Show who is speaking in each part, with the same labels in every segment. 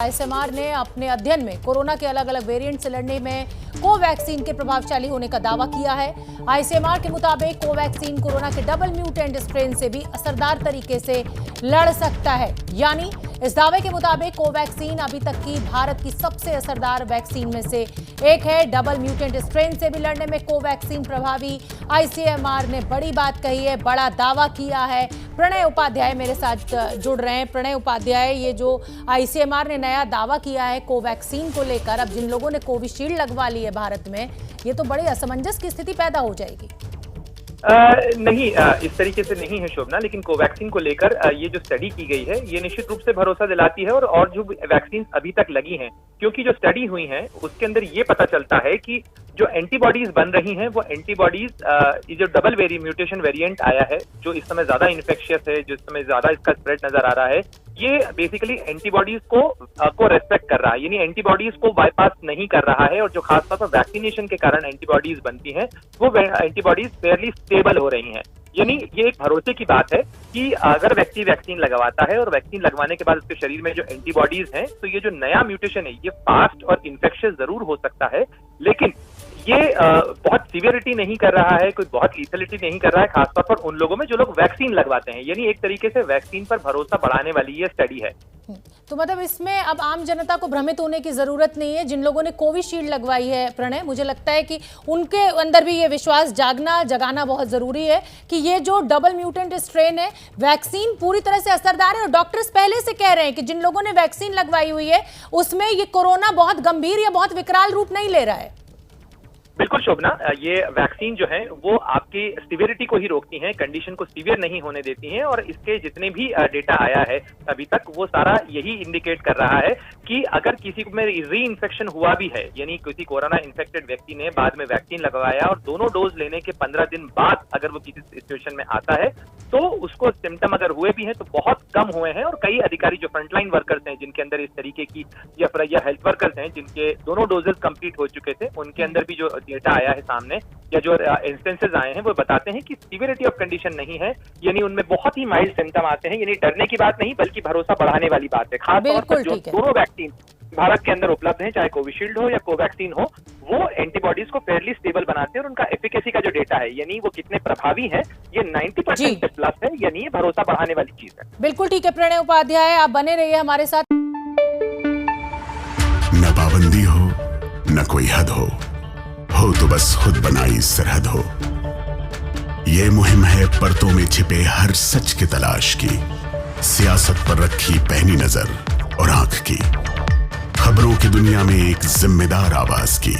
Speaker 1: ICMR ने अपने अध्ययन में कोरोना के अलग अलग वेरिएंट से लड़ने में कोवैक्सीन के प्रभावशाली होने का दावा किया है। आईसीएमआर के मुताबिक कोवैक्सीन कोरोना के डबल म्यूटेंट स्ट्रेन से भी असरदार तरीके से लड़ सकता है। यानी इस दावे के मुताबिक कोवैक्सीन अभी तक की भारत की सबसे असरदार वैक्सीन में से एक है। डबल म्यूटेंट स्ट्रेन से भी लड़ने में कोवैक्सीन प्रभावी। आईसीएमआर ने बड़ी बात कही है, बड़ा दावा किया है। प्रणय उपाध्याय मेरे साथ जुड़ रहे हैं। प्रणय उपाध्याय, ये जो आईसीएमआर ने नया दावा किया है कोवैक्सीन को लेकर, अब जिन लोगों ने कोविशील्ड लगवा ली है भारत में, ये तो बड़ी असमंजस की स्थिति पैदा हो जाएगी।
Speaker 2: नहीं, इस तरीके से नहीं है शोभना, लेकिन कोवैक्सीन को लेकर ये जो स्टडी की गई है ये निश्चित रूप से भरोसा दिलाती है। और जो वैक्सीन अभी तक लगी हैं, क्योंकि जो स्टडी हुई है उसके अंदर ये पता चलता है कि जो एंटीबॉडीज बन रही हैं वो एंटीबॉडीज, ये जो डबल म्यूटेशन वेरिएंट आया है जो इस समय ज्यादा इन्फेक्शियस है, जो इस समय ज्यादा इसका स्प्रेड नजर आ रहा है, ये बेसिकली एंटीबॉडीज को रेस्पेक्ट कर रहा है, यानी एंटीबॉडीज को बाईपास नहीं कर रहा है। और जो खासतौर पर वैक्सीनेशन के कारण एंटीबॉडीज बनती हैं वो एंटीबॉडीज फेयरली स्टेबल हो रही हैं। यानी ये एक भरोसे की बात है कि अगर व्यक्ति वैक्सीन लगवाता है और वैक्सीन लगवाने के बाद उसके शरीर में जो एंटीबॉडीज हैं, तो ये जो नया म्यूटेशन है ये फास्ट और इन्फेक्शियस जरूर हो सकता है, लेकिन ये बहुत सीवियरिटी नहीं कर रहा है, कोई बहुत लीथलिटी नहीं कर रहा है, खासतौर पर उन लोगों में जो लोग वैक्सीन लगवाते हैं। यानी एक तरीके से वैक्सीन पर भरोसा बढ़ाने वाली ये स्टडी है।
Speaker 1: तो मतलब इसमें अब आम जनता को भ्रमित होने की जरूरत नहीं है। जिन लोगों ने कोविशील्ड लगवाई है प्रणय, मुझे लगता है कि उनके अंदर भी ये विश्वास जगाना बहुत जरूरी है कि ये जो डबल म्यूटेंट स्ट्रेन है, वैक्सीन पूरी तरह से असरदार है। और डॉक्टर्स पहले से कह रहे हैं कि जिन लोगों ने वैक्सीन लगवाई हुई है उसमें ये कोरोना बहुत गंभीर या बहुत विकराल रूप नहीं ले रहा है।
Speaker 2: बिल्कुल शोभना, ये वैक्सीन जो है वो आपकी सीवियरिटी को ही रोकती हैं, कंडीशन को सीवियर नहीं होने देती हैं। और इसके जितने भी डेटा आया है अभी तक, वो सारा यही इंडिकेट कर रहा है कि अगर किसी में री इन्फेक्शन हुआ भी है, यानी किसी कोरोना इन्फेक्टेड व्यक्ति ने बाद में वैक्सीन लगवाया और दोनों डोज लेने के 15 दिन बाद अगर वो किसी सिचुएशन में आता है, तो उसको सिम्टम अगर हुए भी हैं तो बहुत कम हुए हैं। और कई अधिकारी जो फ्रंटलाइन वर्कर्स हैं, जिनके अंदर इस तरीके की या हेल्थ वर्कर्स हैं जिनके दोनों डोजेस कंप्लीट हो चुके थे, उनके अंदर भी जो डेटा आया है सामने या जो इंस्टेंसेस आए हैं वो बताते हैं कि सीवियरिटी ऑफ कंडीशन नहीं है, यानी उनमें बहुत ही माइल्ड सिम्टम आते हैं। यानी डरने की बात नहीं बल्कि भरोसा बढ़ाने वाली बात है। खासतौर पर जो दोनों वैक्सीन भारत के अंदर उपलब्ध हैं, चाहे कोविशील्ड हो या कोवैक्सीन हो, वो एंटीबॉडीज को फेयरली स्टेबल बनाते हैं। और उनका एफिकेसी का जो डेटा है, यानी वो कितने प्रभावी है, ये 90% प्लस है, यानी ये भरोसा बढ़ाने वाली चीज है।
Speaker 1: बिल्कुल ठीक है प्रणय उपाध्याय, आप बने रहिए हमारे साथ।
Speaker 3: न पाबंदी हो न कोई हद हो तो बस खुद बनाई सरहद हो। ये मुहिम है परतों में छिपे हर सच की तलाश की, सियासत पर रखी पैनी नजर और आंख की, खबरों की दुनिया में एक जिम्मेदार आवाज की,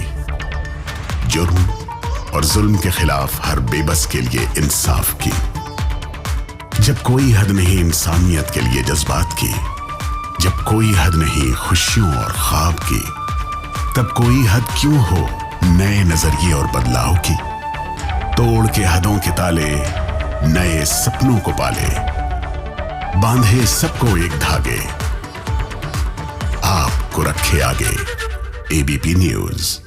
Speaker 3: जुर्म और जुल्म के खिलाफ हर बेबस के लिए इंसाफ की। जब कोई हद नहीं इंसानियत के लिए जज्बात की, जब कोई हद नहीं खुशियों और ख्वाब की, तब कोई हद क्यों हो नए नजरिए और बदलाव की। तोड़ के हदों के ताले नए सपनों को पाले, बांधे सबको एक धागे, आपको रखे आगे एबीपी न्यूज।